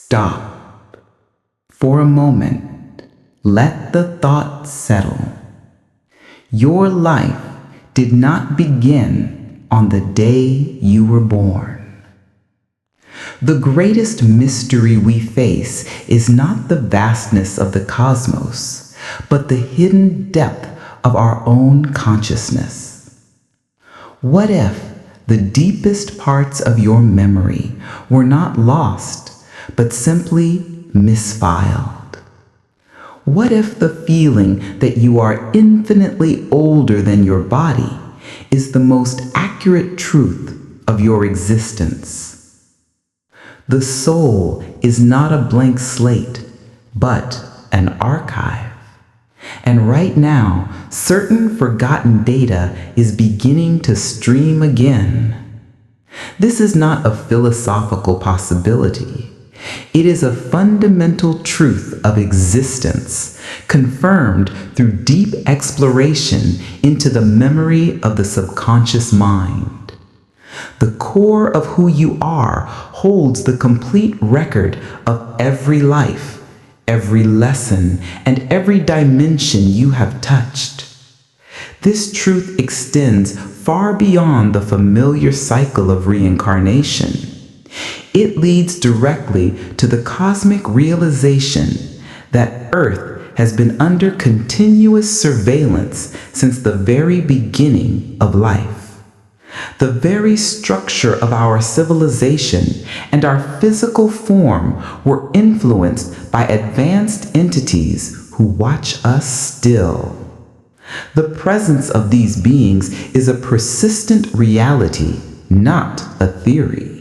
Stop. For a moment, let the thought settle. Your life did not begin on the day you were born. The greatest mystery we face is not the vastness of the cosmos, but the hidden depth of our own consciousness. What if the deepest parts of your memory were not lost, but simply misfiled? What if the feeling that you are infinitely older than your body is the most accurate truth of your existence? The soul is not a blank slate, but an archive. And right now, certain forgotten data is beginning to stream again. This is not a philosophical possibility. It is a fundamental truth of existence, confirmed through deep exploration into the memory of the subconscious mind. The core of who you are holds the complete record of every life, every lesson, and every dimension you have touched. This truth extends far beyond the familiar cycle of reincarnation. It leads directly to the cosmic realization that Earth has been under continuous surveillance since the very beginning of life. The very structure of our civilization and our physical form were influenced by advanced entities who watch us still. The presence of these beings is a persistent reality, not a theory.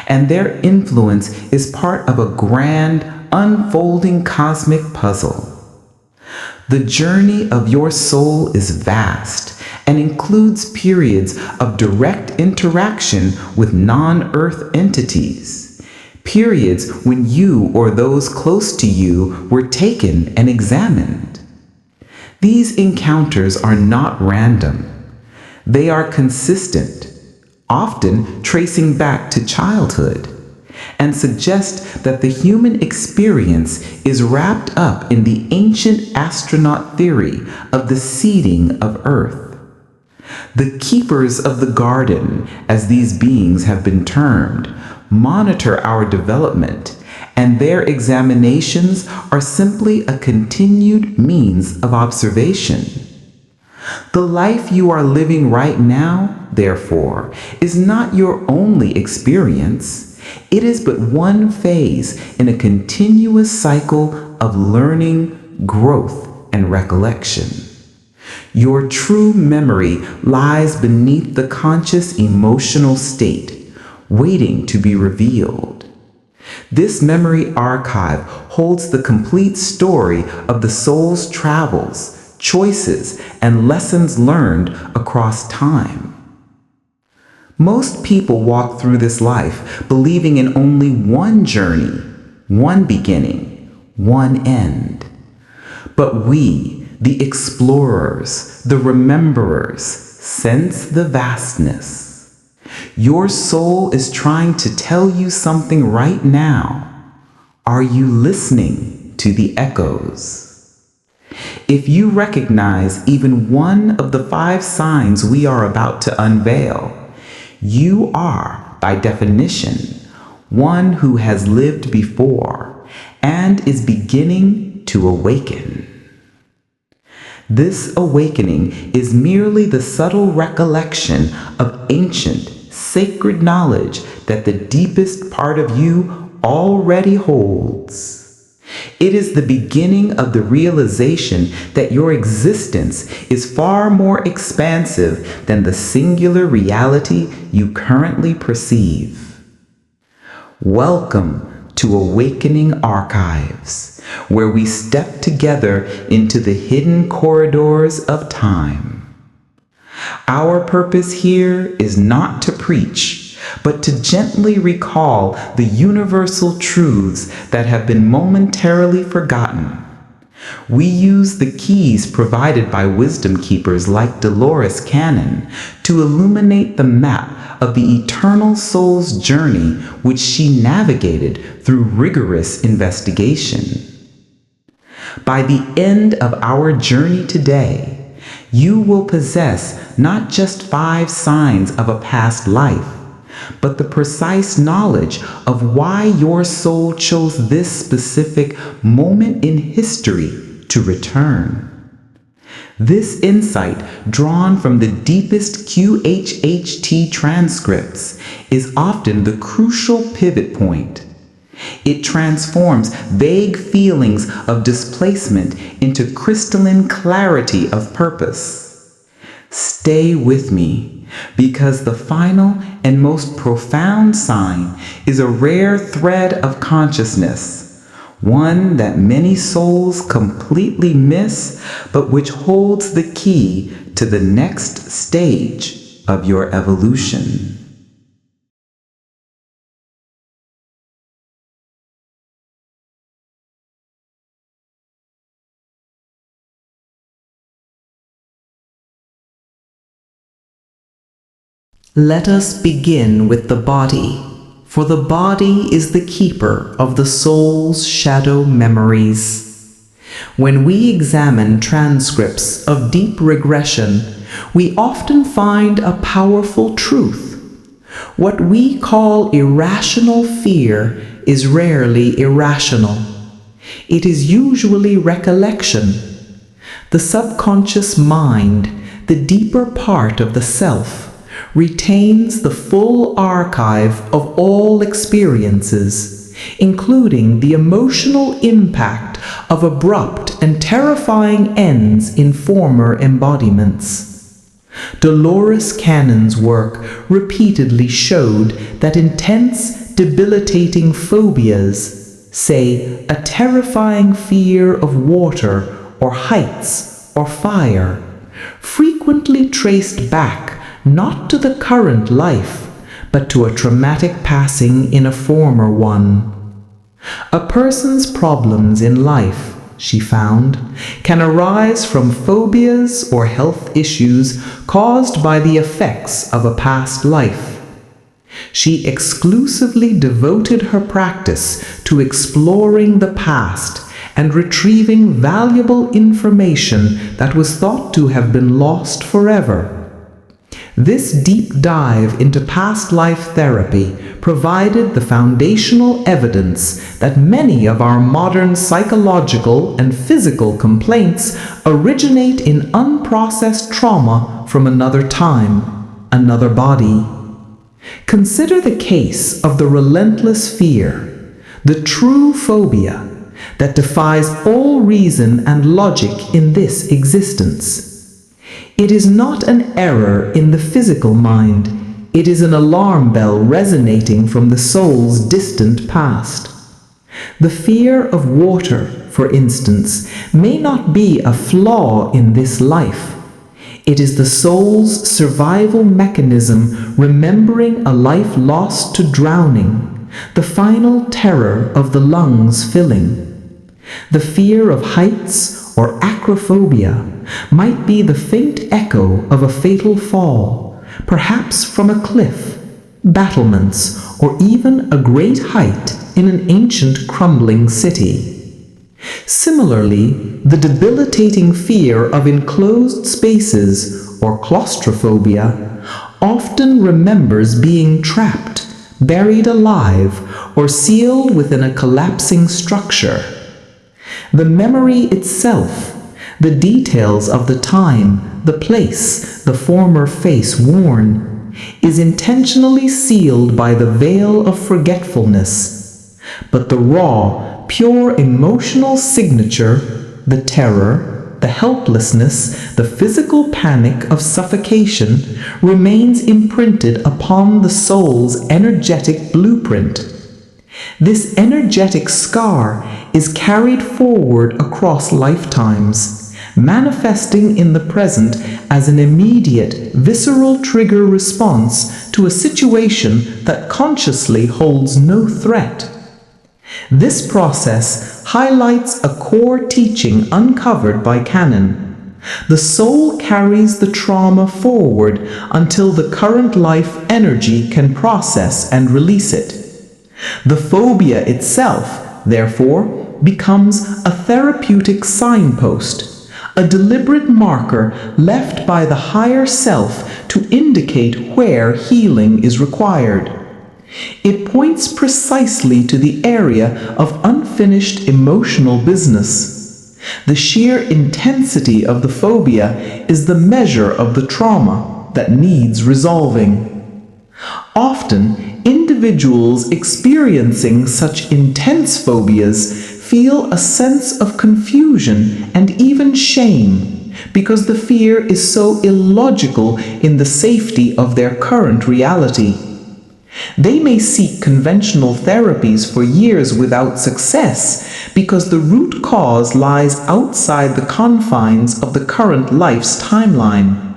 And their influence is part of a grand, unfolding cosmic puzzle. The journey of your soul is vast and includes periods of direct interaction with non-Earth entities, periods when you or those close to you were taken and examined. These encounters are not random. They are consistent, often tracing back to childhood, and suggest that the human experience is wrapped up in the ancient astronaut theory of the seeding of Earth. The keepers of the garden, as these beings have been termed, monitor our development, and their examinations are simply a continued means of observation. The life you are living right now, therefore, is not your only experience. It is but one phase in a continuous cycle of learning, growth, and recollection. Your true memory lies beneath the conscious emotional state, waiting to be revealed. This memory archive holds the complete story of the soul's travels, choices, and lessons learned across time. Most people walk through this life believing in only one journey, one beginning, one end. But we, the explorers, the rememberers, sense the vastness. Your soul is trying to tell you something right now. Are you listening to the echoes? If you recognize even one of the 5 signs we are about to unveil, you are, by definition, one who has lived before and is beginning to awaken. This awakening is merely the subtle recollection of ancient, sacred knowledge that the deepest part of you already holds. It is the beginning of the realization that your existence is far more expansive than the singular reality you currently perceive. Welcome to Awakening Archives, where we step together into the hidden corridors of time. Our purpose here is not to preach, but to gently recall the universal truths that have been momentarily forgotten. We use the keys provided by wisdom keepers like Dolores Cannon to illuminate the map of the eternal soul's journey which she navigated through rigorous investigation. By the end of our journey today, you will possess not just 5 signs of a past life, but the precise knowledge of why your soul chose this specific moment in history to return. This insight, drawn from the deepest QHHT transcripts, is often the crucial pivot point. It transforms vague feelings of displacement into crystalline clarity of purpose. Stay with me, because the final and most profound sign is a rare thread of consciousness, one that many souls completely miss, but which holds the key to the next stage of your evolution. Let us begin with the body, for the body is the keeper of the soul's shadow memories. When we examine transcripts of deep regression, we often find a powerful truth. What we call irrational fear is rarely irrational. It is usually recollection. The subconscious mind, the deeper part of the self, retains the full archive of all experiences, including the emotional impact of abrupt and terrifying ends in former embodiments. Dolores Cannon's work repeatedly showed that intense, debilitating phobias, say a terrifying fear of water or heights or fire, frequently traced back not to the current life, but to a traumatic passing in a former one. A person's problems in life, she found, can arise from phobias or health issues caused by the effects of a past life. She exclusively devoted her practice to exploring the past and retrieving valuable information that was thought to have been lost forever. This deep dive into past life therapy provided the foundational evidence that many of our modern psychological and physical complaints originate in unprocessed trauma from another time, another body. Consider the case of the relentless fear, the true phobia that defies all reason and logic in this existence. It is not an error in the physical mind. It is an alarm bell resonating from the soul's distant past. The fear of water, for instance, may not be a flaw in this life. It is the soul's survival mechanism remembering a life lost to drowning, the final terror of the lungs filling. The fear of heights or acrophobia might be the faint echo of a fatal fall, perhaps from a cliff, battlements, or even a great height in an ancient crumbling city. Similarly, the debilitating fear of enclosed spaces, or claustrophobia, often remembers being trapped, buried alive, or sealed within a collapsing structure. The memory itself, the details of the time, the place, the former face worn, is intentionally sealed by the veil of forgetfulness. But the raw, pure emotional signature, the terror, the helplessness, the physical panic of suffocation, remains imprinted upon the soul's energetic blueprint. This energetic scar is carried forward across lifetimes, manifesting in the present as an immediate, visceral trigger response to a situation that consciously holds no threat. This process highlights a core teaching uncovered by Cannon. The soul carries the trauma forward until the current life energy can process and release it. The phobia itself, therefore, becomes a therapeutic signpost, a deliberate marker left by the higher self to indicate where healing is required. It points precisely to the area of unfinished emotional business. The sheer intensity of the phobia is the measure of the trauma that needs resolving. Often, individuals experiencing such intense phobias feel a sense of confusion and even shame because the fear is so illogical in the safety of their current reality. They may seek conventional therapies for years without success because the root cause lies outside the confines of the current life's timeline.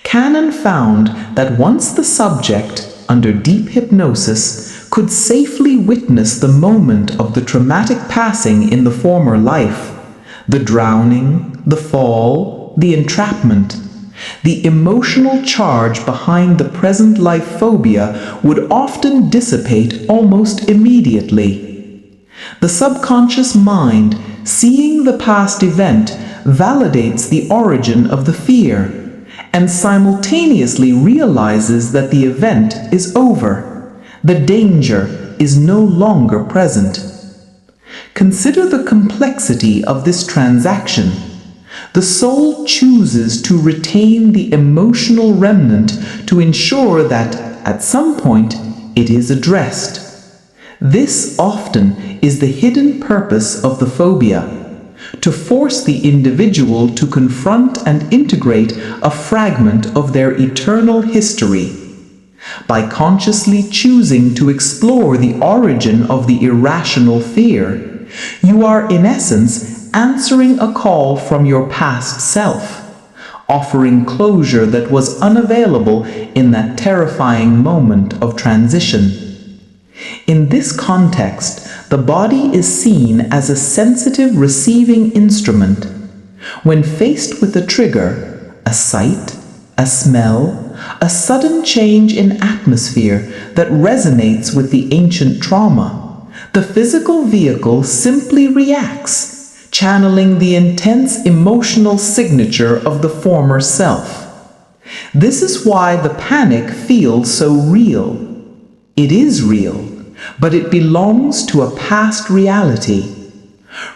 Cannon found that once the subject, under deep hypnosis, could safely witness the moment of the traumatic passing in the former life, the drowning, the fall, the entrapment, the emotional charge behind the present life phobia would often dissipate almost immediately. The subconscious mind, seeing the past event, validates the origin of the fear and simultaneously realizes that the event is over. The danger is no longer present. Consider the complexity of this transaction. The soul chooses to retain the emotional remnant to ensure that, at some point, it is addressed. This often is the hidden purpose of the phobia, to force the individual to confront and integrate a fragment of their eternal history. By consciously choosing to explore the origin of the irrational fear, you are in essence answering a call from your past self, offering closure that was unavailable in that terrifying moment of transition. In this context, the body is seen as a sensitive receiving instrument. When faced with a trigger, a sight, a smell, a sudden change in atmosphere that resonates with the ancient trauma, the physical vehicle simply reacts, channeling the intense emotional signature of the former self. This is why the panic feels so real. It is real, but it belongs to a past reality.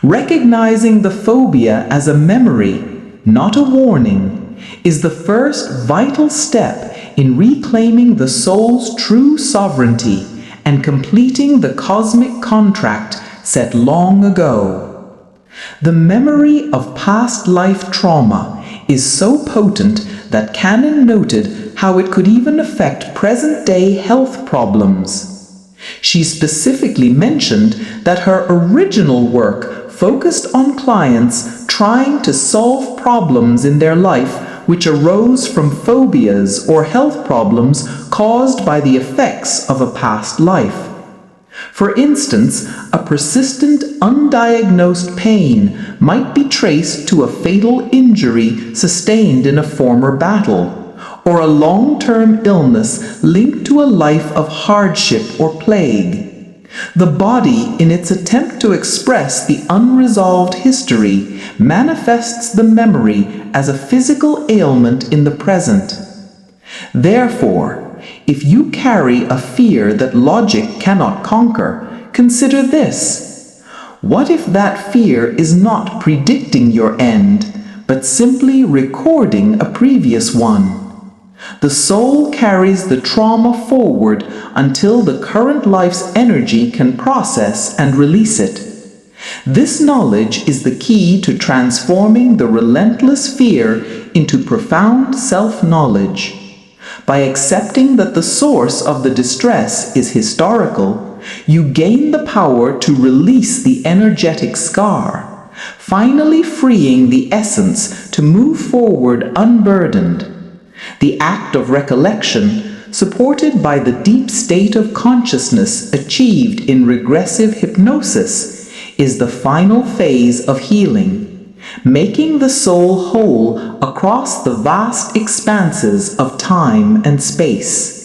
Recognizing the phobia as a memory, not a warning, is the first vital step in reclaiming the soul's true sovereignty and completing the cosmic contract set long ago. The memory of past life trauma is so potent that Cannon noted how it could even affect present-day health problems. She specifically mentioned that her original work focused on clients trying to solve problems in their life which arose from phobias or health problems caused by the effects of a past life. For instance, a persistent, undiagnosed pain might be traced to a fatal injury sustained in a former battle, or a long-term illness linked to a life of hardship or plague. The body, in its attempt to express the unresolved history, manifests the memory as a physical ailment in the present. Therefore, if you carry a fear that logic cannot conquer, consider this. What if that fear is not predicting your end, but simply recording a previous one? The soul carries the trauma forward until the current life's energy can process and release it. This knowledge is the key to transforming the relentless fear into profound self-knowledge. By accepting that the source of the distress is historical, you gain the power to release the energetic scar, finally freeing the essence to move forward unburdened. The act of recollection, supported by the deep state of consciousness achieved in regressive hypnosis, is the final phase of healing, making the soul whole across the vast expanses of time and space.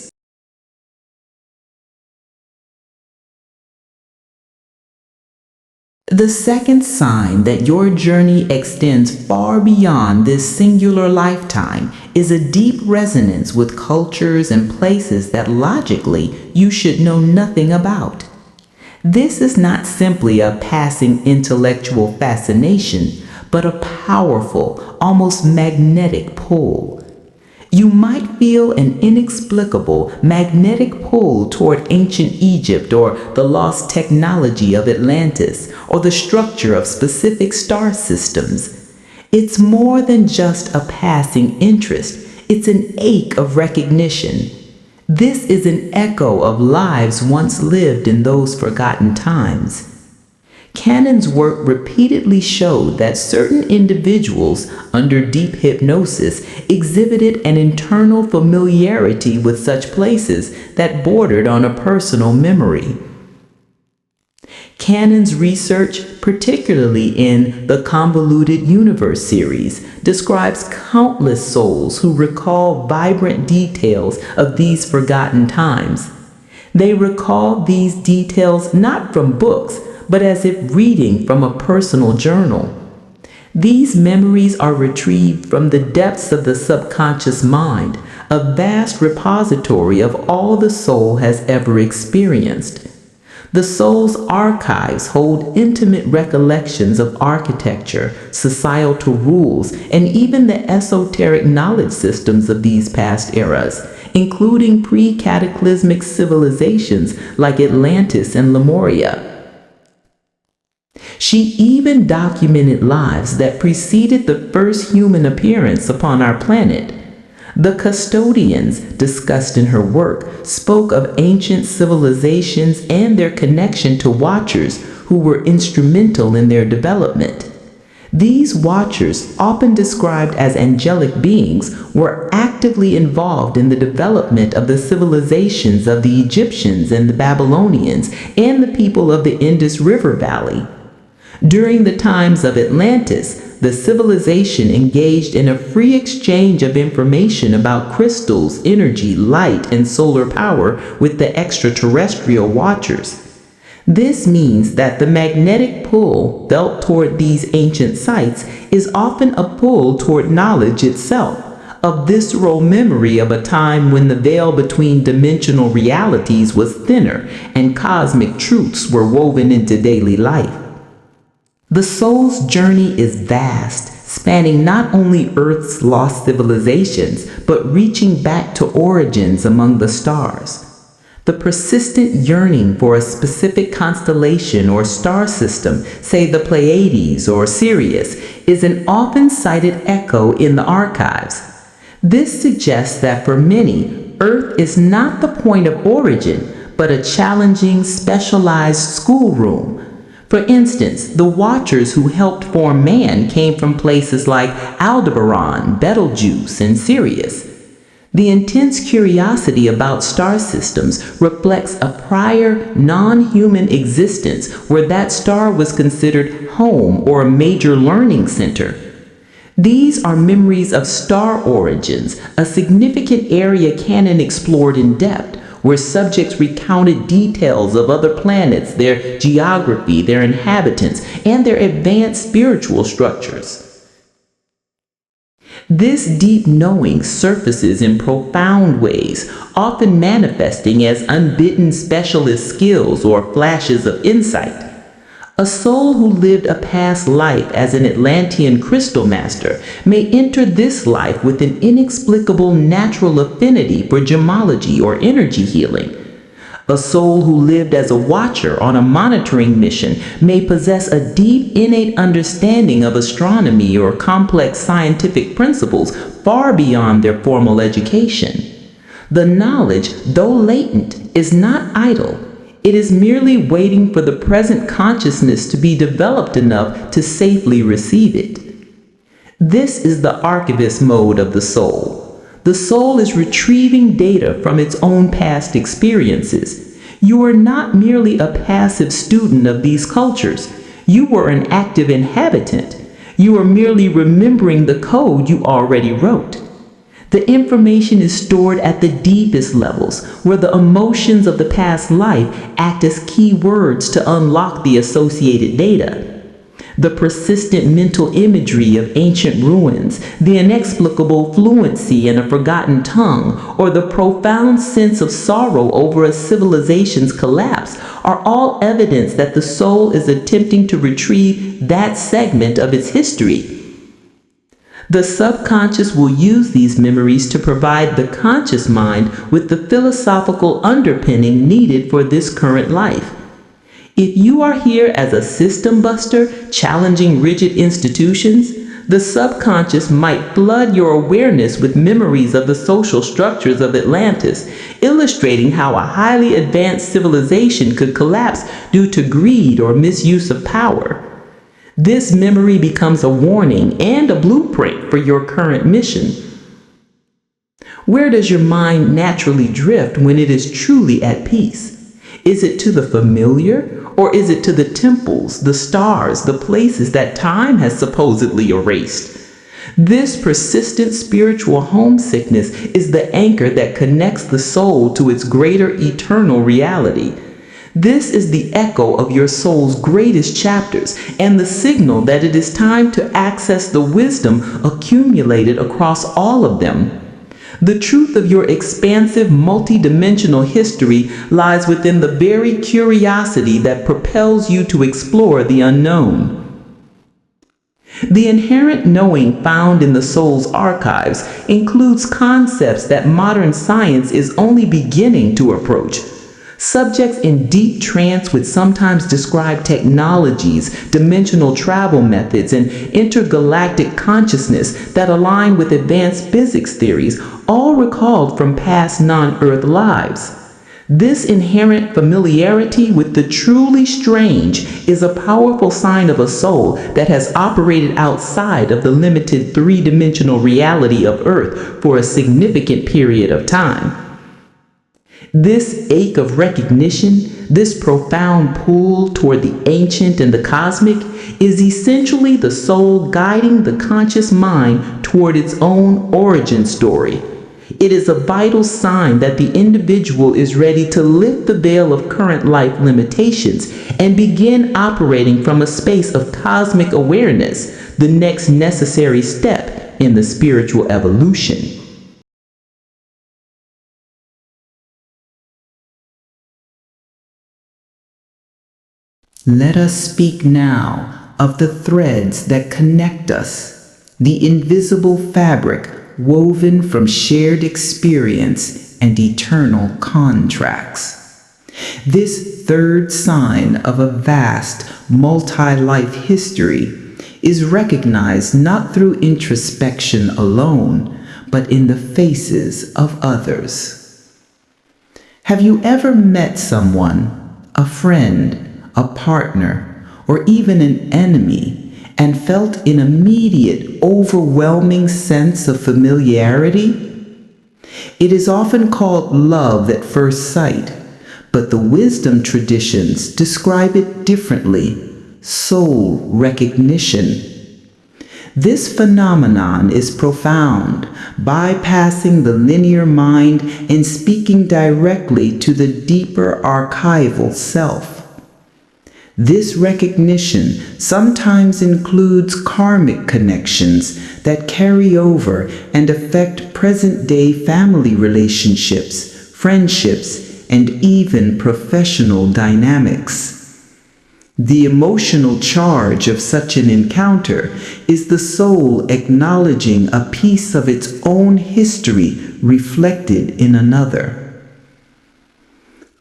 The second sign that your journey extends far beyond this singular lifetime is a deep resonance with cultures and places that logically you should know nothing about. This is not simply a passing intellectual fascination, but a powerful, almost magnetic pull. You might feel an inexplicable magnetic pull toward ancient Egypt or the lost technology of Atlantis or the structure of specific star systems. It's more than just a passing interest. It's an ache of recognition. This is an echo of lives once lived in those forgotten times. Cannon's work repeatedly showed that certain individuals under deep hypnosis exhibited an internal familiarity with such places that bordered on a personal memory. Cannon's research, particularly in the Convoluted Universe series, describes countless souls who recall vibrant details of these forgotten times. They recall these details not from books, but as if reading from a personal journal. These memories are retrieved from the depths of the subconscious mind, a vast repository of all the soul has ever experienced. The soul's archives hold intimate recollections of architecture, societal rules, and even the esoteric knowledge systems of these past eras, including pre-cataclysmic civilizations like Atlantis and Lemuria. She even documented lives that preceded the first human appearance upon our planet. The custodians, discussed in her work, spoke of ancient civilizations and their connection to watchers who were instrumental in their development. These watchers, often described as angelic beings, were actively involved in the development of the civilizations of the Egyptians and the Babylonians and the people of the Indus River Valley. During the times of Atlantis, the civilization engaged in a free exchange of information about crystals, energy, light, and solar power with the extraterrestrial watchers. This means that the magnetic pull felt toward these ancient sites is often a pull toward knowledge itself, a visceral memory of a time when the veil between dimensional realities was thinner and cosmic truths were woven into daily life. The soul's journey is vast, spanning not only Earth's lost civilizations, but reaching back to origins among the stars. The persistent yearning for a specific constellation or star system, say the Pleiades or Sirius, is an often cited echo in the archives. This suggests that for many, Earth is not the point of origin, but a challenging, specialized schoolroom. For instance, the watchers who helped form man came from places like Aldebaran, Betelgeuse, and Sirius. The intense curiosity about star systems reflects a prior non-human existence where that star was considered home or a major learning center. These are memories of star origins, a significant area Cannon explored in depth, where subjects recounted details of other planets, their geography, their inhabitants, and their advanced spiritual structures. This deep knowing surfaces in profound ways, often manifesting as unbidden specialist skills or flashes of insight. A soul who lived a past life as an Atlantean crystal master may enter this life with an inexplicable natural affinity for gemology or energy healing. A soul who lived as a watcher on a monitoring mission may possess a deep innate understanding of astronomy or complex scientific principles far beyond their formal education. The knowledge, though latent, is not idle. It is merely waiting for the present consciousness to be developed enough to safely receive it. This is the archivist mode of the soul. The soul is retrieving data from its own past experiences. You are not merely a passive student of these cultures. You were an active inhabitant. You are merely remembering the code you already wrote. The information is stored at the deepest levels, where the emotions of the past life act as key words to unlock the associated data. The persistent mental imagery of ancient ruins, the inexplicable fluency in a forgotten tongue, or the profound sense of sorrow over a civilization's collapse are all evidence that the soul is attempting to retrieve that segment of its history. The subconscious will use these memories to provide the conscious mind with the philosophical underpinning needed for this current life. If you are here as a system buster, challenging rigid institutions, the subconscious might flood your awareness with memories of the social structures of Atlantis, illustrating how a highly advanced civilization could collapse due to greed or misuse of power. This memory becomes a warning and a blueprint for your current mission. Where does your mind naturally drift when it is truly at peace? Is it to the familiar? Or is it to the temples, the stars, the places that time has supposedly erased? This persistent spiritual homesickness is the anchor that connects the soul to its greater eternal reality. This is the echo of your soul's greatest chapters and the signal that it is time to access the wisdom accumulated across all of them. The truth of your expansive, multidimensional history lies within the very curiosity that propels you to explore the unknown. The inherent knowing found in the soul's archives includes concepts that modern science is only beginning to approach. Subjects in deep trance would sometimes describe technologies, dimensional travel methods, and intergalactic consciousness that align with advanced physics theories, all recalled from past non-Earth lives. This inherent familiarity with the truly strange is a powerful sign of a soul that has operated outside of the limited three-dimensional reality of Earth for a significant period of time. This ache of recognition, this profound pull toward the ancient and the cosmic, is essentially the soul guiding the conscious mind toward its own origin story. It is a vital sign that the individual is ready to lift the veil of current life limitations and begin operating from a space of cosmic awareness, the next necessary step in the spiritual evolution. Let us speak now of the threads that connect us, the invisible fabric woven from shared experience and eternal contracts. This third sign of a vast, multi-life history is recognized not through introspection alone, but in the faces of others. Have you ever met someone, a friend, a partner, or even an enemy, and felt an immediate, overwhelming sense of familiarity? It is often called love at first sight, but the wisdom traditions describe it differently: soul recognition. This phenomenon is profound, bypassing the linear mind and speaking directly to the deeper archival self. This recognition sometimes includes karmic connections that carry over and affect present-day family relationships, friendships, and even professional dynamics. The emotional charge of such an encounter is the soul acknowledging a piece of its own history reflected in another.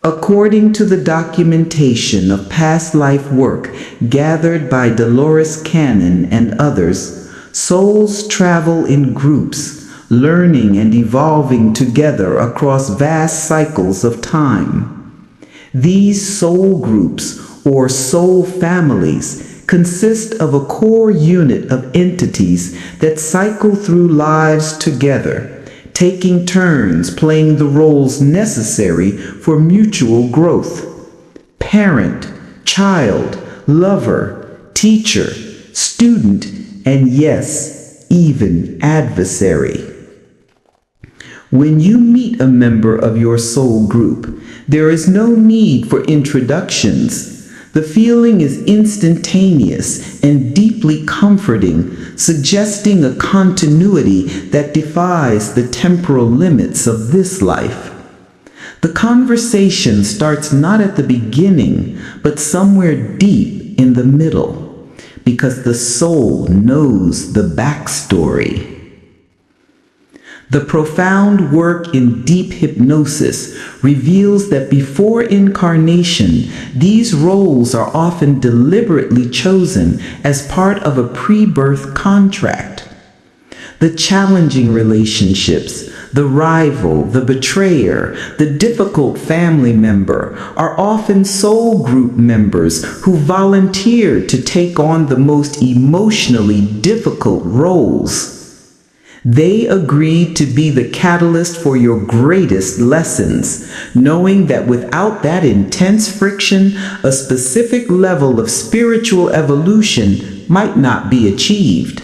According to the documentation of past life work gathered by Dolores Cannon and others, souls travel in groups, learning and evolving together across vast cycles of time. These soul groups, or soul families, consist of a core unit of entities that cycle through lives together, taking turns playing the roles necessary for mutual growth. Parent, child, lover, teacher, student, and yes, even adversary. When you meet a member of your soul group, there is no need for introductions. The feeling is instantaneous and deeply comforting, suggesting a continuity that defies the temporal limits of this life. The conversation starts not at the beginning, but somewhere deep in the middle, because the soul knows the backstory. The profound work in deep hypnosis reveals that before incarnation, these roles are often deliberately chosen as part of a pre-birth contract. The challenging relationships, the rival, the betrayer, the difficult family member are often soul group members who volunteered to take on the most emotionally difficult roles. They agreed to be the catalyst for your greatest lessons, knowing that without that intense friction, a specific level of spiritual evolution might not be achieved.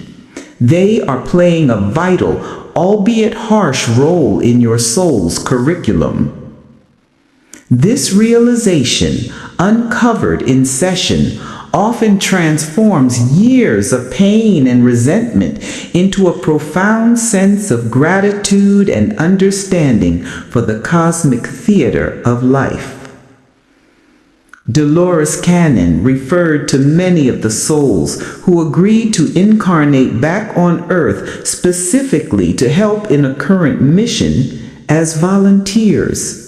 They are playing a vital, albeit harsh, role in your soul's curriculum. This realization, uncovered in session, often transforms years of pain and resentment into a profound sense of gratitude and understanding for the cosmic theater of life. Dolores Cannon referred to many of the souls who agreed to incarnate back on Earth specifically to help in a current mission as volunteers.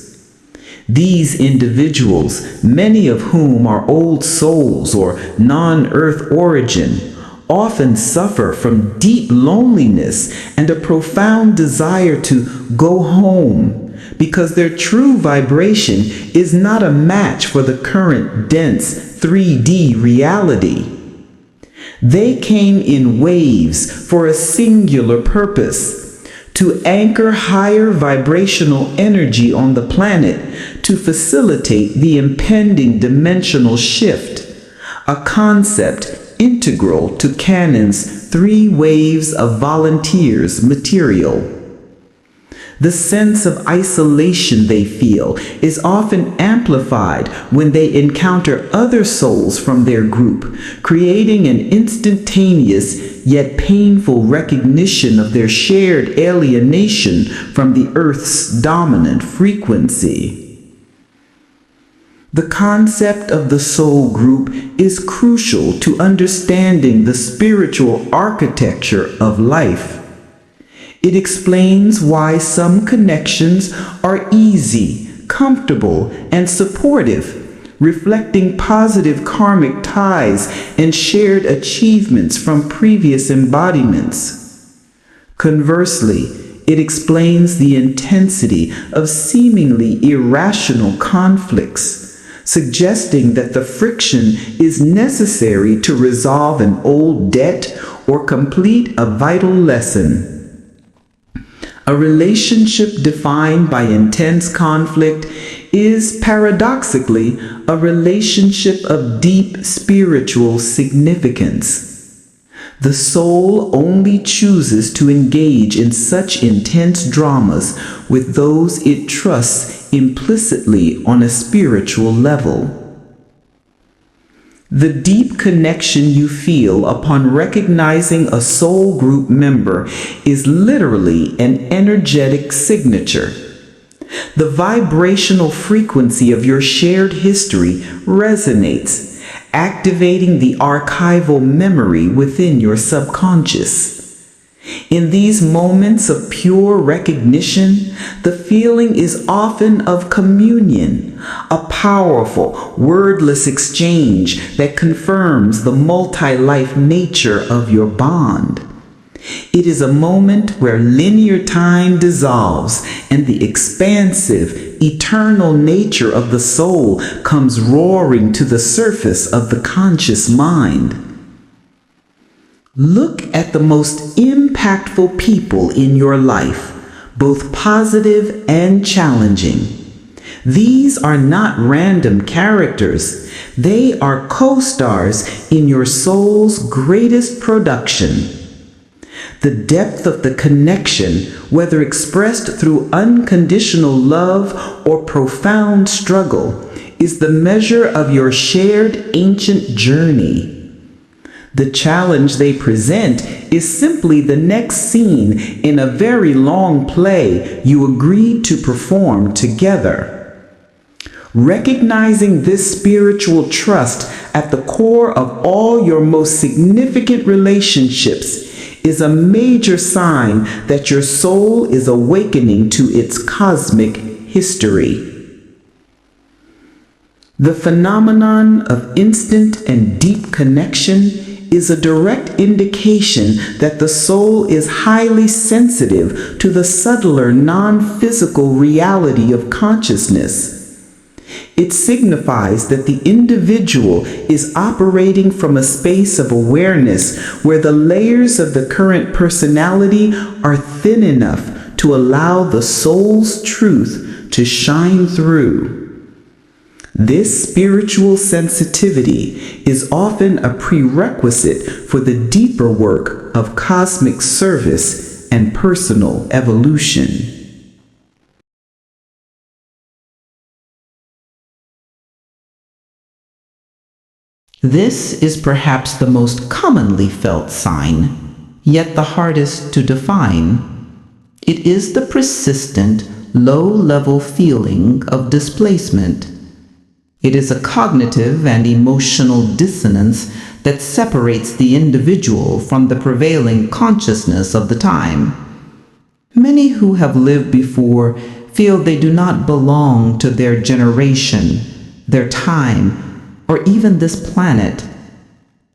These individuals, many of whom are old souls or non-Earth origin, often suffer from deep loneliness and a profound desire to go home, because their true vibration is not a match for the current dense 3D reality. They came in waves for a singular purpose: to anchor higher vibrational energy on the planet to facilitate the impending dimensional shift, a concept integral to Cannon's 3 Waves of Volunteers material. The sense of isolation they feel is often amplified when they encounter other souls from their group, creating an instantaneous yet painful recognition of their shared alienation from the Earth's dominant frequency. The concept of the soul group is crucial to understanding the spiritual architecture of life. It explains why some connections are easy, comfortable, and supportive, reflecting positive karmic ties and shared achievements from previous embodiments. Conversely, it explains the intensity of seemingly irrational conflicts, suggesting that the friction is necessary to resolve an old debt or complete a vital lesson. A relationship defined by intense conflict is paradoxically a relationship of deep spiritual significance. The soul only chooses to engage in such intense dramas with those it trusts implicitly on a spiritual level. The deep connection you feel upon recognizing a soul group member is literally an energetic signature. The vibrational frequency of your shared history resonates, activating the archival memory within your subconscious. In these moments of pure recognition, the feeling is often of communion, a powerful, wordless exchange that confirms the multi-life nature of your bond. It is a moment where linear time dissolves and the expansive, eternal nature of the soul comes roaring to the surface of the conscious mind. Look at the most impactful people in your life, both positive and challenging. These are not random characters. They are co-stars in your soul's greatest production. The depth of the connection, whether expressed through unconditional love or profound struggle, is the measure of your shared ancient journey. The challenge they present is simply the next scene in a very long play you agreed to perform together. Recognizing this spiritual trust at the core of all your most significant relationships is a major sign that your soul is awakening to its cosmic history. The phenomenon of instant and deep connection is a direct indication that the soul is highly sensitive to the subtler non-physical reality of consciousness. It signifies that the individual is operating from a space of awareness where the layers of the current personality are thin enough to allow the soul's truth to shine through. This spiritual sensitivity is often a prerequisite for the deeper work of cosmic service and personal evolution. This is perhaps the most commonly felt sign, yet the hardest to define. It is the persistent, low-level feeling of displacement. It is a cognitive and emotional dissonance that separates the individual from the prevailing consciousness of the time. Many who have lived before feel they do not belong to their generation, their time, or even this planet.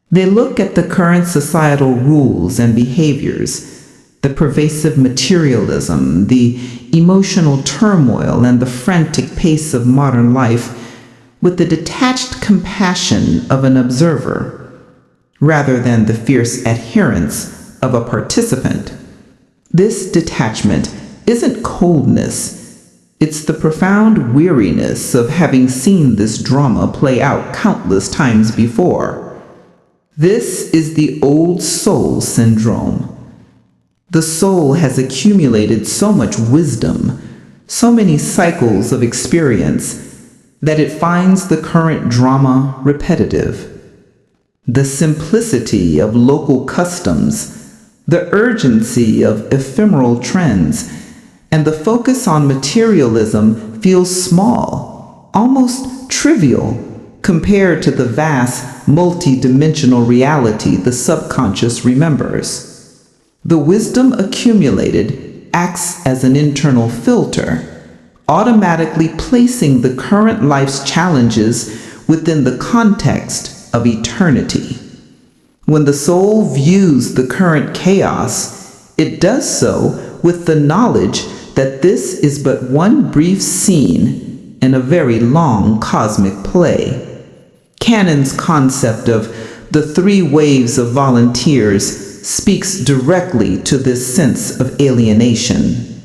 They look at the current societal rules and behaviors, the pervasive materialism, the emotional turmoil, and the frantic pace of modern life with the detached compassion of an observer, rather than the fierce adherence of a participant. This detachment isn't coldness, it's the profound weariness of having seen this drama play out countless times before. This is the old soul syndrome. The soul has accumulated so much wisdom, so many cycles of experience, that it finds the current drama repetitive. The simplicity of local customs, the urgency of ephemeral trends, and the focus on materialism feels small, almost trivial, compared to the vast, multi-dimensional reality the subconscious remembers. The wisdom accumulated acts as an internal filter, automatically placing the current life's challenges within the context of eternity. When the soul views the current chaos, it does so with the knowledge that this is but one brief scene in a very long cosmic play. Cannon's concept of the 3 waves of volunteers speaks directly to this sense of alienation.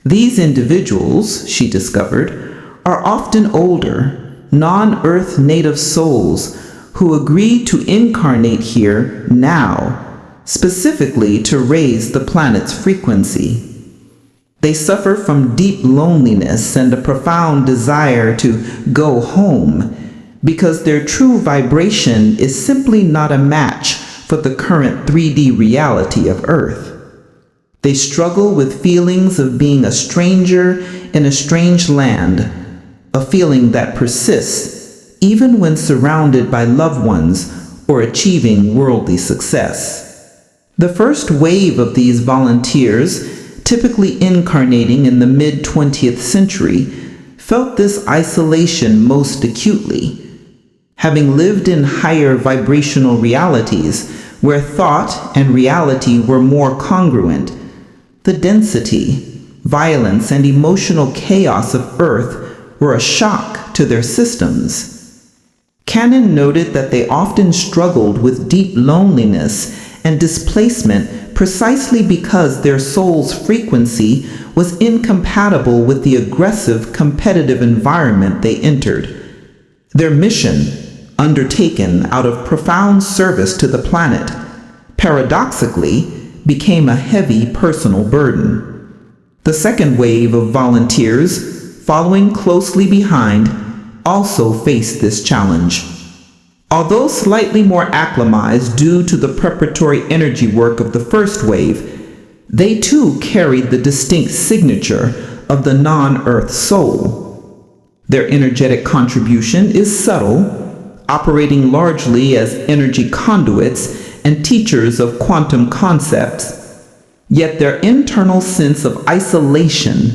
These individuals, she discovered, are often older, non-Earth native souls who agree to incarnate here now, specifically to raise the planet's frequency. They suffer from deep loneliness and a profound desire to go home because their true vibration is simply not a match for the current 3D reality of Earth. They struggle with feelings of being a stranger in a strange land, a feeling that persists even when surrounded by loved ones or achieving worldly success. The first wave of these volunteers, typically incarnating in the mid-20th century, felt this isolation most acutely. Having lived in higher vibrational realities where thought and reality were more congruent, the density, violence, and emotional chaos of Earth were a shock to their systems. Cannon noted that they often struggled with deep loneliness and displacement precisely because their soul's frequency was incompatible with the aggressive, competitive environment they entered. Their mission, undertaken out of profound service to the planet, paradoxically became a heavy personal burden. The second wave of volunteers, following closely behind, also faced this challenge. Although slightly more acclimatized due to the preparatory energy work of the first wave, they too carried the distinct signature of the non-Earth soul. Their energetic contribution is subtle, operating largely as energy conduits and teachers of quantum concepts, yet their internal sense of isolation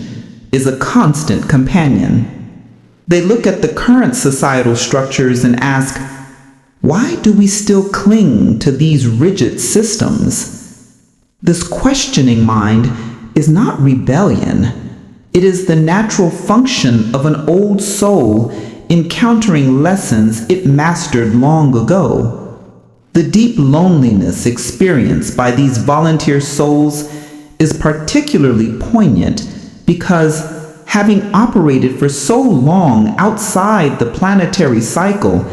is a constant companion. They look at the current societal structures and ask, why do we still cling to these rigid systems? This questioning mind is not rebellion. It is the natural function of an old soul encountering lessons it mastered long ago. The deep loneliness experienced by these volunteer souls is particularly poignant because, having operated for so long outside the planetary cycle,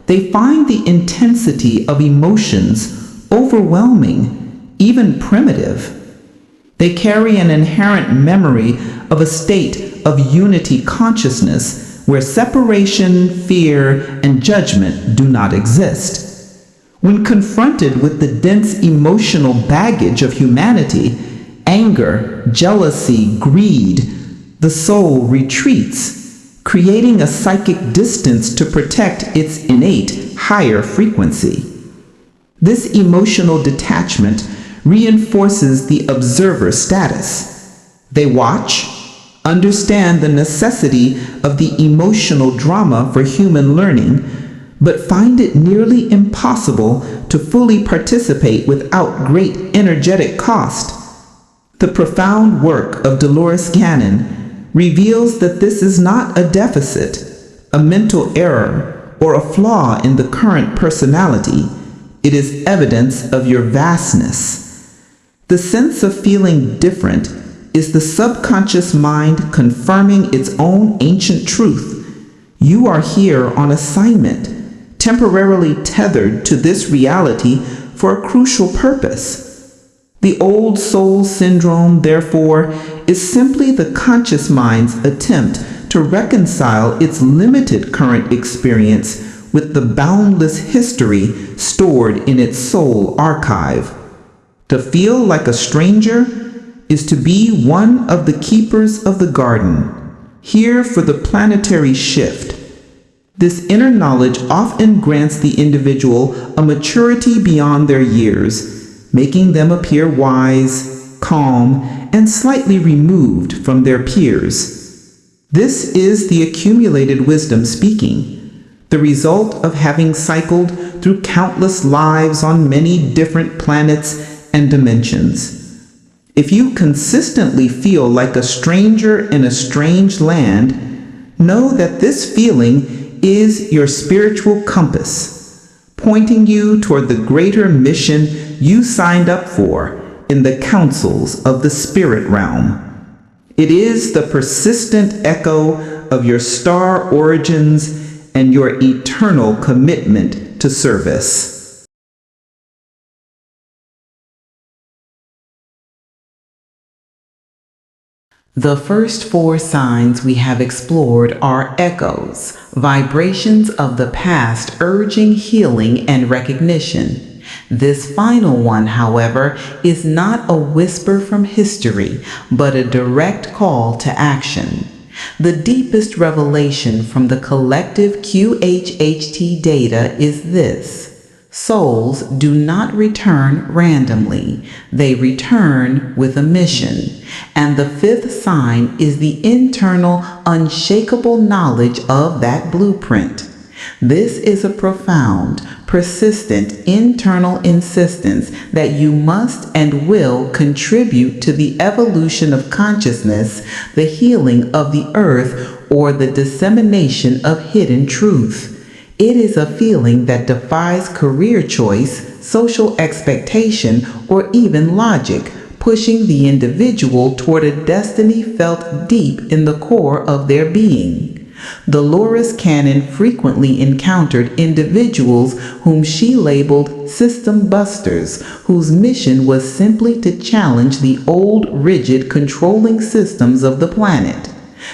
they find the intensity of emotions overwhelming, even primitive. They carry an inherent memory of a state of unity consciousness where separation, fear, and judgment do not exist. When confronted with the dense emotional baggage of humanity, anger, jealousy, greed, the soul retreats, creating a psychic distance to protect its innate higher frequency. This emotional detachment reinforces the observer status. They watch, understand the necessity of the emotional drama for human learning, but find it nearly impossible to fully participate without great energetic cost. The profound work of Dolores Cannon reveals that this is not a deficit, a mental error, or a flaw in the current personality. It is evidence of your vastness. The sense of feeling different is the subconscious mind confirming its own ancient truth. You are here on assignment, temporarily tethered to this reality for a crucial purpose. The old soul syndrome, therefore, is simply the conscious mind's attempt to reconcile its limited current experience with the boundless history stored in its soul archive. To feel like a stranger is to be one of the keepers of the garden, here for the planetary shift. This inner knowledge often grants the individual a maturity beyond their years, making them appear wise, calm, and slightly removed from their peers. This is the accumulated wisdom speaking, the result of having cycled through countless lives on many different planets and dimensions. If you consistently feel like a stranger in a strange land, know that this feeling is your spiritual compass, pointing you toward the greater mission you signed up for in the councils of the spirit realm. It is the persistent echo of your star origins and your eternal commitment to service. The first 4 signs we have explored are echoes, vibrations of the past urging healing and recognition. This final one, however, is not a whisper from history, but a direct call to action. The deepest revelation from the collective QHHT data is this: souls do not return randomly. They return with a mission. And the 5th sign is the internal, unshakable knowledge of that blueprint. This is a profound, persistent internal insistence that you must and will contribute to the evolution of consciousness, the healing of the earth, or the dissemination of hidden truth. It is a feeling that defies career choice, social expectation, or even logic, pushing the individual toward a destiny felt deep in the core of their being. Dolores Cannon frequently encountered individuals whom she labeled system busters, whose mission was simply to challenge the old, rigid, controlling systems of the planet.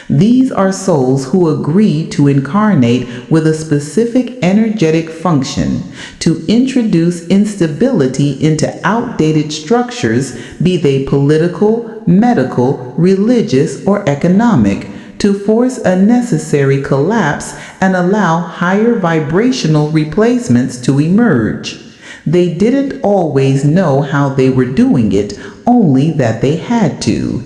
These are souls who agree to incarnate with a specific energetic function, to introduce instability into outdated structures, be they political, medical, religious, or economic, to force a necessary collapse and allow higher vibrational replacements to emerge. They didn't always know how they were doing it, only that they had to.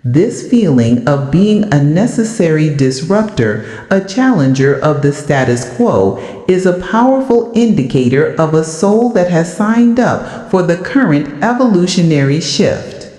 This feeling of being a necessary disruptor, a challenger of the status quo, is a powerful indicator of a soul that has signed up for the current evolutionary shift.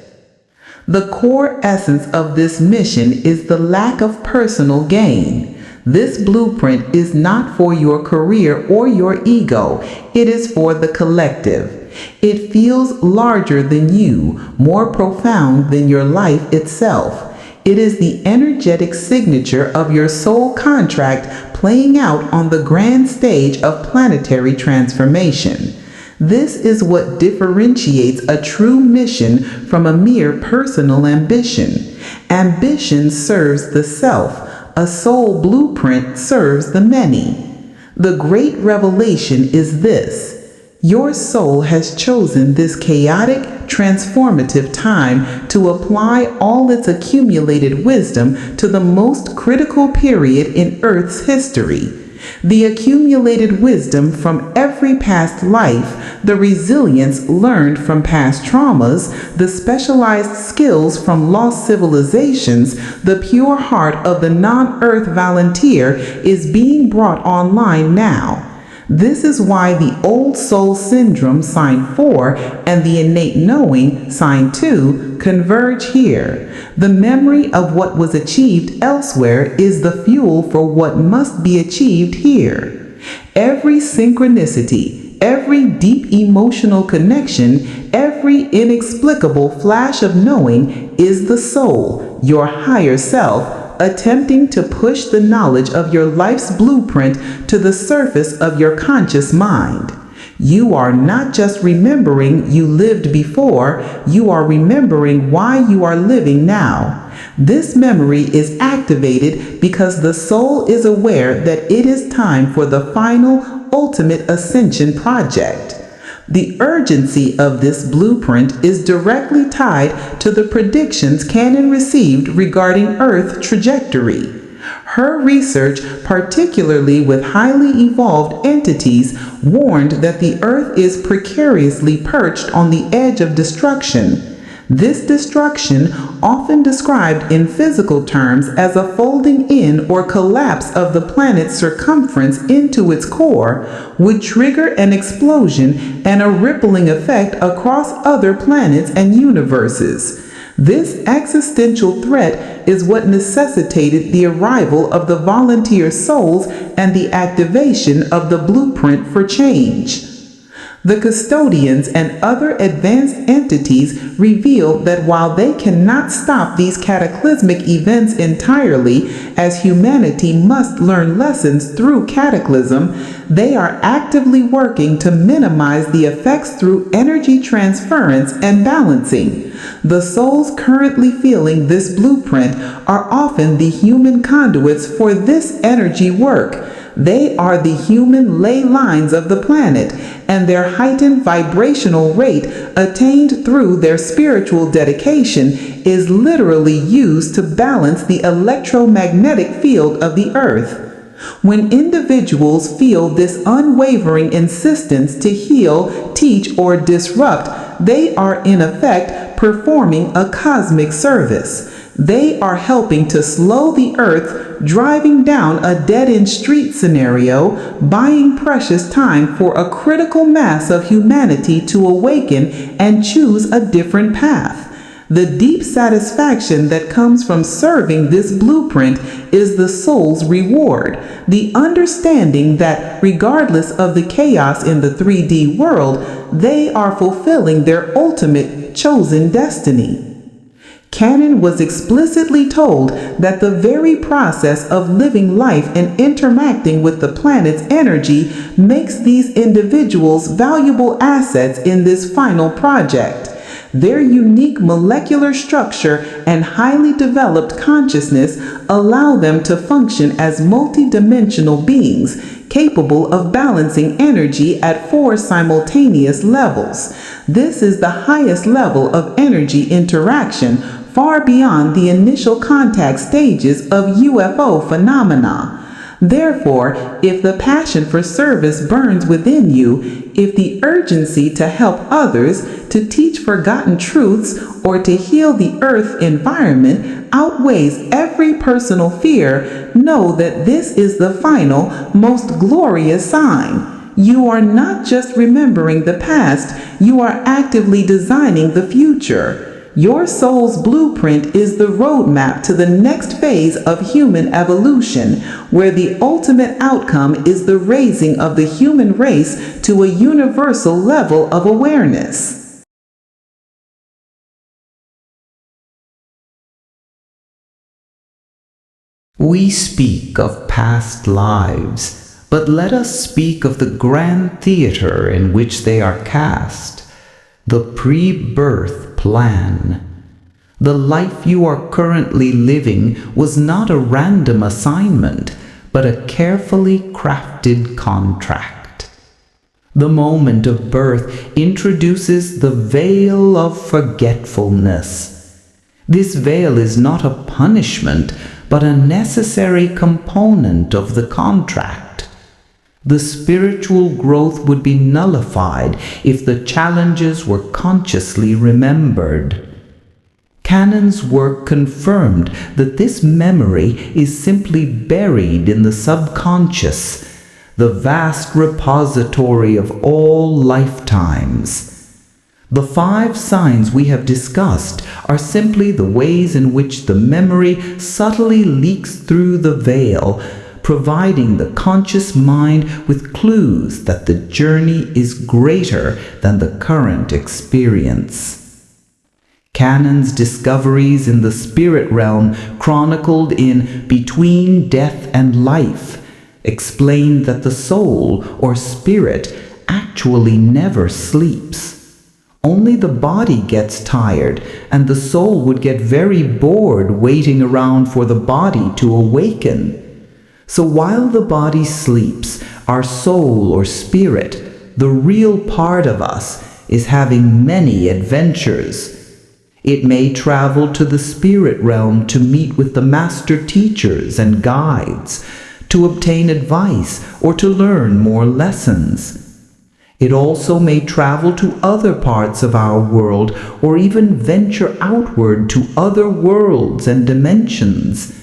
The core essence of this mission is the lack of personal gain. This blueprint is not for your career or your ego. It is for the collective. It feels larger than you, more profound than your life itself. It is the energetic signature of your soul contract playing out on the grand stage of planetary transformation. This is what differentiates a true mission from a mere personal ambition. Ambition serves the self. A soul blueprint serves the many. The great revelation is this: your soul has chosen this chaotic, transformative time to apply all its accumulated wisdom to the most critical period in Earth's history. The accumulated wisdom from every past life, the resilience learned from past traumas, the specialized skills from lost civilizations, the pure heart of the non-Earth volunteer is being brought online now. This is why the old soul syndrome, sign 4, and the innate knowing, sign 2, converge here. The memory of what was achieved elsewhere is the fuel for what must be achieved here. Every synchronicity, every deep emotional connection, every inexplicable flash of knowing is the soul, your higher self, attempting to push the knowledge of your life's blueprint to the surface of your conscious mind. You are not just remembering you lived before, you are remembering why you are living now. This memory is activated because the soul is aware that it is time for the final, ultimate ascension project. The urgency of this blueprint is directly tied to the predictions Cannon received regarding Earth trajectory. Her research, particularly with highly evolved entities, warned that the Earth is precariously perched on the edge of destruction. This destruction, often described in physical terms as a folding in or collapse of the planet's circumference into its core, would trigger an explosion and a rippling effect across other planets and universes. This existential threat is what necessitated the arrival of the volunteer souls and the activation of the blueprint for change. The custodians and other advanced entities reveal that while they cannot stop these cataclysmic events entirely, as humanity must learn lessons through cataclysm, they are actively working to minimize the effects through energy transference and balancing. The souls currently feeling this blueprint are often the human conduits for this energy work. They are the human ley lines of the planet, and their heightened vibrational rate attained through their spiritual dedication is literally used to balance the electromagnetic field of the Earth. When individuals feel this unwavering insistence to heal, teach, or disrupt, they are in effect performing a cosmic service. They are helping to slow the Earth, driving down a dead-end street scenario, buying precious time for a critical mass of humanity to awaken and choose a different path. The deep satisfaction that comes from serving this blueprint is the soul's reward, the understanding that regardless of the chaos in the 3D world, they are fulfilling their ultimate chosen destiny. Cannon was explicitly told that the very process of living life and interacting with the planet's energy makes these individuals valuable assets in this final project. Their unique molecular structure and highly developed consciousness allow them to function as multidimensional beings, capable of balancing energy at 4 simultaneous levels. This is the highest level of energy interaction, far beyond the initial contact stages of UFO phenomena. Therefore, if the passion for service burns within you, if the urgency to help others, to teach forgotten truths, or to heal the earth environment outweighs every personal fear, know that this is the final, most glorious sign. You are not just remembering the past, you are actively designing the future. Your soul's blueprint is the roadmap to the next phase of human evolution, where the ultimate outcome is the raising of the human race to a universal level of awareness. We speak of past lives, but let us speak of the grand theater in which they are cast, the pre-birth plan. The life you are currently living was not a random assignment, but a carefully crafted contract. The moment of birth introduces the veil of forgetfulness. This veil is not a punishment, but a necessary component of the contract. The spiritual growth would be nullified if the challenges were consciously remembered. Cannon's work confirmed that this memory is simply buried in the subconscious, the vast repository of all lifetimes. The 5 signs we have discussed are simply the ways in which the memory subtly leaks through the veil, providing the conscious mind with clues that the journey is greater than the current experience. Cannon's discoveries in the spirit realm, chronicled in Between Death and Life, explained that the soul, or spirit, actually never sleeps. Only the body gets tired, and the soul would get very bored waiting around for the body to awaken. So while the body sleeps, our soul or spirit, the real part of us, is having many adventures. It may travel to the spirit realm to meet with the master teachers and guides, to obtain advice or to learn more lessons. It also may travel to other parts of our world or even venture outward to other worlds and dimensions.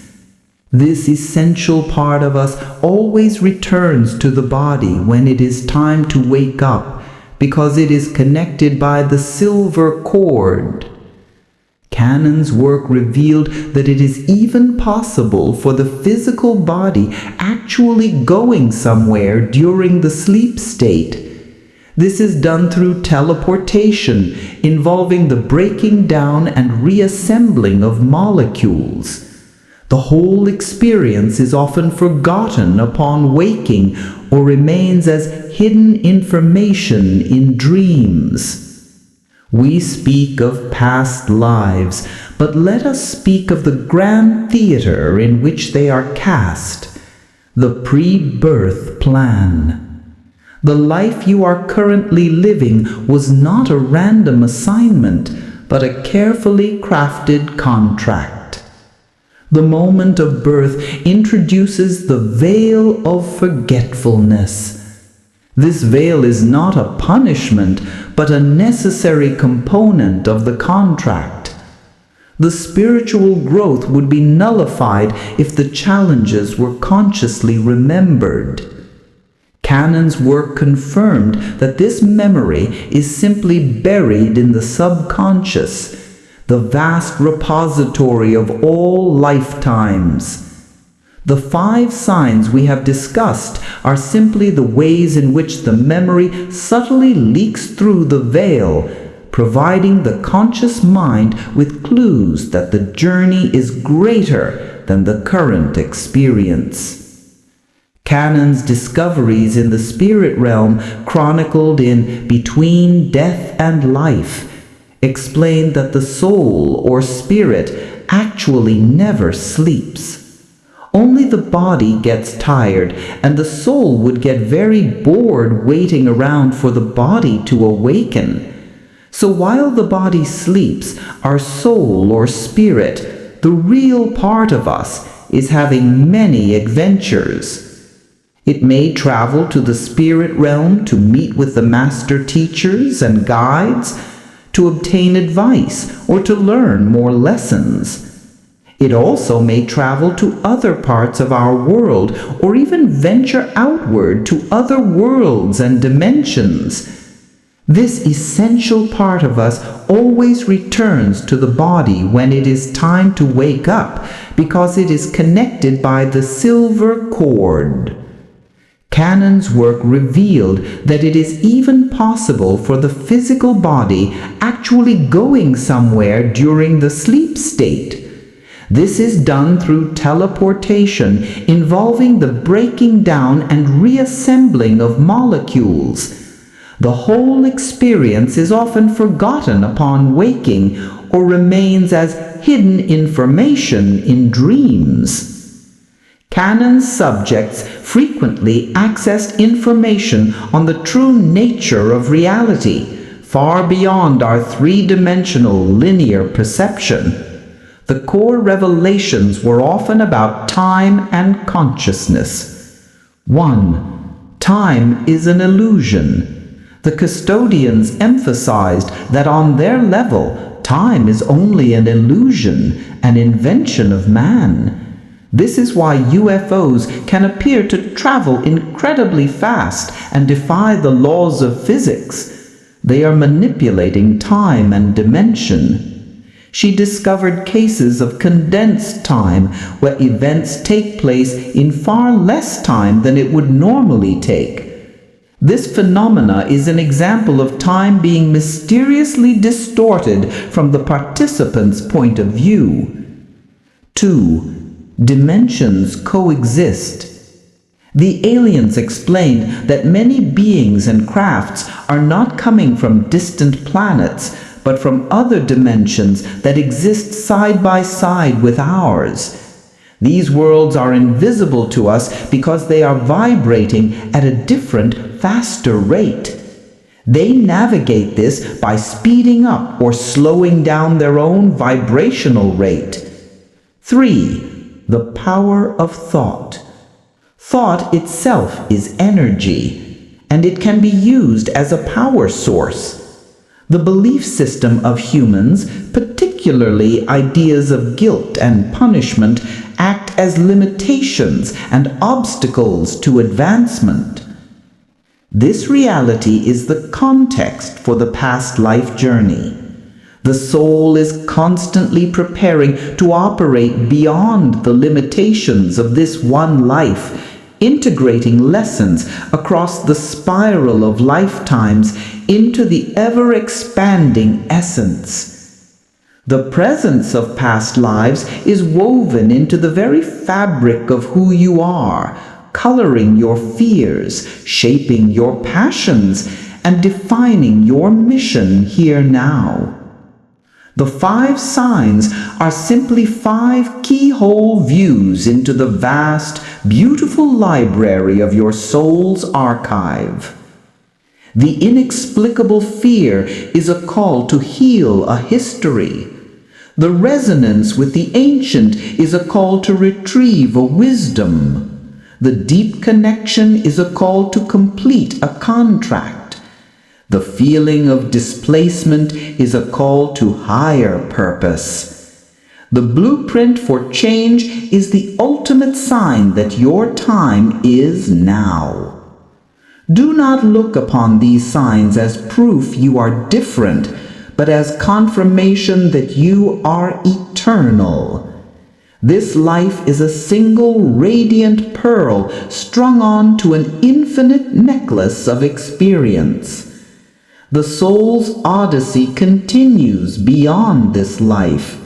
This essential part of us always returns to the body when it is time to wake up, because it is connected by the silver cord. Cannon's work revealed that it is even possible for the physical body actually going somewhere during the sleep state. This is done through teleportation, involving the breaking down and reassembling of molecules. The whole experience is often forgotten upon waking or remains as hidden information in dreams. We speak of past lives, but let us speak of the grand theater in which they are cast, the pre-birth plan. The life you are currently living was not a random assignment, but a carefully crafted contract. The moment of birth introduces the veil of forgetfulness. This veil is not a punishment, but a necessary component of the contract. The spiritual growth would be nullified if the challenges were consciously remembered. Cannon's work confirmed that this memory is simply buried in the subconscious, the vast repository of all lifetimes. The 5 signs we have discussed are simply the ways in which the memory subtly leaks through the veil, providing the conscious mind with clues that the journey is greater than the current experience. Cannon's discoveries in the spirit realm, chronicled in Between Death and Life, explain that the soul or spirit actually never sleeps. Only the body gets tired, and the soul would get very bored waiting around for the body to awaken. So while the body sleeps, our soul or spirit, the real part of us, is having many adventures. It may travel to the spirit realm to meet with the master teachers and guides, to obtain advice or to learn more lessons. It also may travel to other parts of our world or even venture outward to other worlds and dimensions. This essential part of us always returns to the body when it is time to wake up because it is connected by the silver cord. Cannon's work revealed that it is even possible for the physical body actually going somewhere during the sleep state. This is done through teleportation involving the breaking down and reassembling of molecules. The whole experience is often forgotten upon waking or remains as hidden information in dreams. Cannon's subjects frequently accessed information on the true nature of reality, far beyond our three-dimensional linear perception. The core revelations were often about time and consciousness. 1. Time is an illusion. The custodians emphasized that on their level, time is only an illusion, an invention of man. This is why UFOs can appear to travel incredibly fast and defy the laws of physics. They are manipulating time and dimension. She discovered cases of condensed time where events take place in far less time than it would normally take. This phenomena is an example of time being mysteriously distorted from the participant's point of view. 2. Dimensions coexist. The aliens explained that many beings and crafts are not coming from distant planets, but from other dimensions that exist side by side with ours. These worlds are invisible to us because they are vibrating at a different, faster rate. They navigate this by speeding up or slowing down their own vibrational rate. 3. The power of thought. Thought itself is energy, and it can be used as a power source. The belief system of humans, particularly ideas of guilt and punishment, act as limitations and obstacles to advancement. This reality is the context for the past life journey. The soul is constantly preparing to operate beyond the limitations of this one life, integrating lessons across the spiral of lifetimes into the ever-expanding essence. The presence of past lives is woven into the very fabric of who you are, coloring your fears, shaping your passions, and defining your mission here now. The 5 signs are simply 5 keyhole views into the vast, beautiful library of your soul's archive. The inexplicable fear is a call to heal a history. The resonance with the ancient is a call to retrieve a wisdom. The deep connection is a call to complete a contract. The feeling of displacement is a call to higher purpose. The blueprint for change is the ultimate sign that your time is now. Do not look upon these signs as proof you are different, but as confirmation that you are eternal. This life is a single radiant pearl strung on to an infinite necklace of experience. The soul's odyssey continues beyond this life.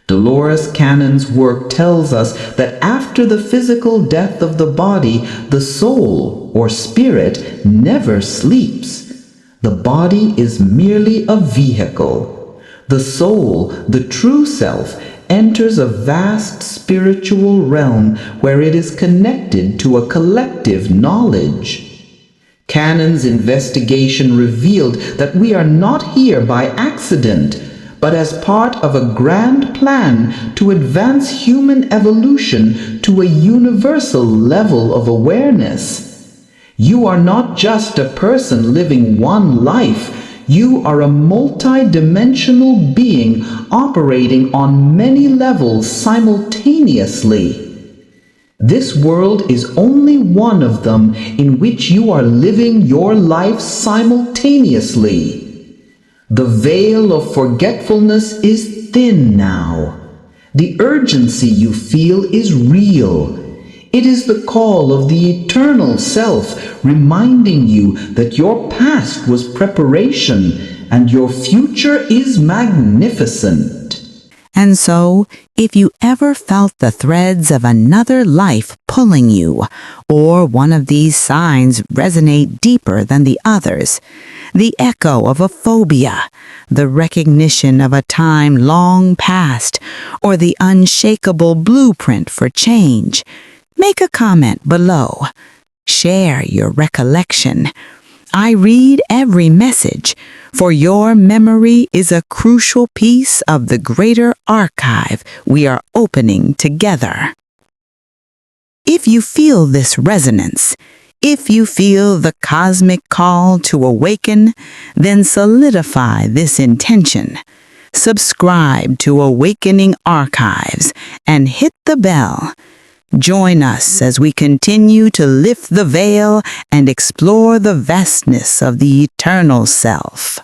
Dolores Cannon's work tells us that after the physical death of the body, the soul, or spirit, never sleeps. The body is merely a vehicle. The soul, the true self, enters a vast spiritual realm where it is connected to a collective knowledge. Cannon's investigation revealed that we are not here by accident, but as part of a grand plan to advance human evolution to a universal level of awareness. You are not just a person living one life. You are a multi-dimensional being operating on many levels simultaneously. This world is only one of them in which you are living your life simultaneously. The veil of forgetfulness is thin now. The urgency you feel is real. It is the call of the eternal self reminding you that your past was preparation and your future is magnificent. And so, if you ever felt the threads of another life pulling you, or one of these signs resonate deeper than the others, the echo of a phobia, the recognition of a time long past, or the unshakable blueprint for change, make a comment below. Share your recollection. I read every message, for your memory is a crucial piece of the greater archive we are opening together. If you feel this resonance, if you feel the cosmic call to awaken, then solidify this intention. Subscribe to Awakening Archives and hit the bell. Join us as we continue to lift the veil and explore the vastness of the eternal self.